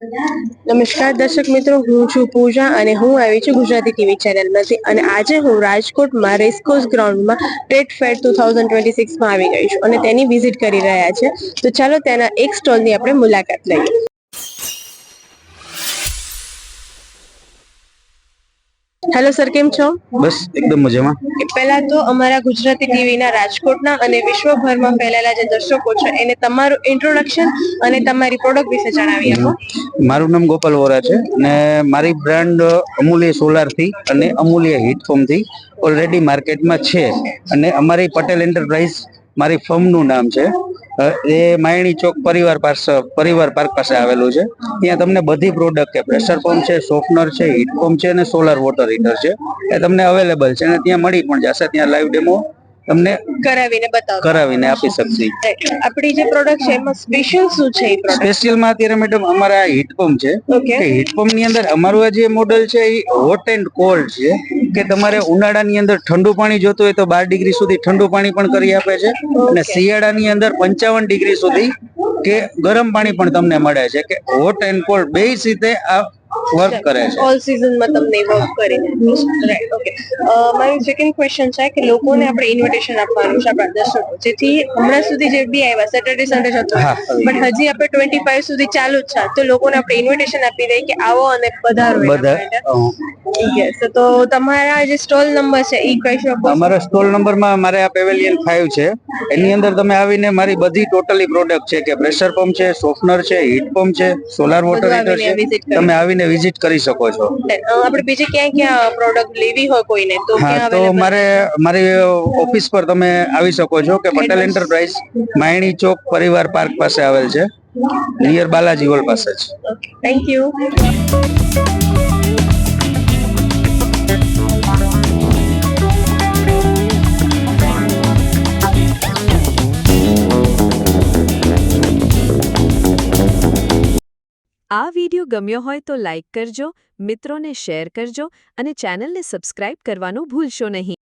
નમસ્કાર દર્શક મિત્રો, હું છું પૂજા અને હું આવી છું ગુજરાતી ટીવી ચેનલમાંથી. અને આજે હું રાજકોટમાં રેસકોર્સ ગ્રાઉન્ડમાં ટ્રેડ ફેર 2026માં આવી ગઈ છું અને તેની વિઝિટ કરી રહ્યા છે. તો ચાલો તેના એક સ્ટોલની આપણે મુલાકાત લઈએ. હેલો સર, કેમ છો? બસ એકદમ મજામાં. પહેલા તો અમારા ગુજરાતી ટીવીના રાજકોટના અને વિશ્વભરમાં ફેલાયેલા જે દર્શકો છે એને તમારું ઇન્ટ્રોડક્શન અને તમારી પ્રોડક્ટ વિશે જણાવી આપો. મારું નામ ગોપાલ વોરા છે અને મારી બ્રાન્ડ અમૂલ્ય સોલાર થી અને અમૂલ્ય હીટફોર્મ થી ઓલરેડી માર્કેટમાં છે. અને અમારી પટેલ એન્ટરપ્રાઇઝ મારી ફર્મનું નામ છે. એ માયણી ચોક પરિવાર પાર્ક પાસે આવેલું છે. ત્યાં તમને બધી પ્રોડક્ટ કે પ્રેશર પંપ છે, સોફનર છે, હીટપંપ છે અને સોલાર વોટર હીટર છે એ તમને અવેલેબલ છે અને ત્યાં મળી પણ જશે. ત્યાં લાઈવ ડેમો તમને કરાવીને આપી શકશે. આપણી જે પ્રોડક્ટ છે એમાં સ્પેશિયલ શું છે? સ્પેશિયલમાં અત્યારે મેડમ અમારા હીટપંપ છે. હીટપંપ ની અંદર અમારું આ જે મોડેલ છે એ હોટ એન્ડ કોલ્ડ છે કે તમારે ઉનાળાની અંદર ઠંડુ પાણી જોતું હોય તો 12 ડિગ્રી સુધી ઠંડુ પાણી પણ કરી આપે છે અને શિયાળાની અંદર 55 ડિગ્રી સુધી કે ગરમ પાણી પણ તમને મળે છે. કે હોટ એન્ડ કોલ્ડ બે રીતે આ વર્ક કરે છે. ઓલ સીઝનમાં તમને વર્ક કરીને રાઈટ. ઓકે, મારું સેકન્ડ ક્વેશ્ચન છે કે લોકોને આપણે ઇન્વિટેશન આપવાનું છે આપણા દર્શકો, જેથી હમણાં સુધી જે બી આવ્યા સેટરડે સન્ડે હતો પણ હજી આપણે 25 સુધી ચાલુ જ છે, તો લોકોને આપણે ઇન્વિટેશન આપી દઈએ કે આવો અને પધારો. તો તમારા જે સ્ટોલ નંબર છે એ કહી શકો? અમારા સ્ટોલ નંબરમાં મારે આ પેવેલિયન 5 છે. એની અંદર તમે આવીને મારી બધી ટોટલી પ્રોડક્ટ છે કે પ્રેશર પંપ છે, સોફનર છે, હીટ પંપ છે, સોલાર વોટર હીટર છે, તમે આવીને વિઝિટ કરી શકો છો. આપણે બીજે ક્યાં પ્રોડક્ટ લેવી હોય કોઈને તો તો મારી ઓફિસ પર તમે આવી શકો છો કે પટેલ એન્ટરપ્રાઇઝ માયણી ચોક પરિવાર પાર્ક પાસે આવેલ છે, નિયર બાલાજી હોલ પાસે જ. Thank you. આ વિડિયો ગમ્યો હોય તો લાઇક કરજો, મિત્રોને શેર કરજો અને ચેનલને સબસ્ક્રાઇબ કરવાનું ભૂલશો નહીં.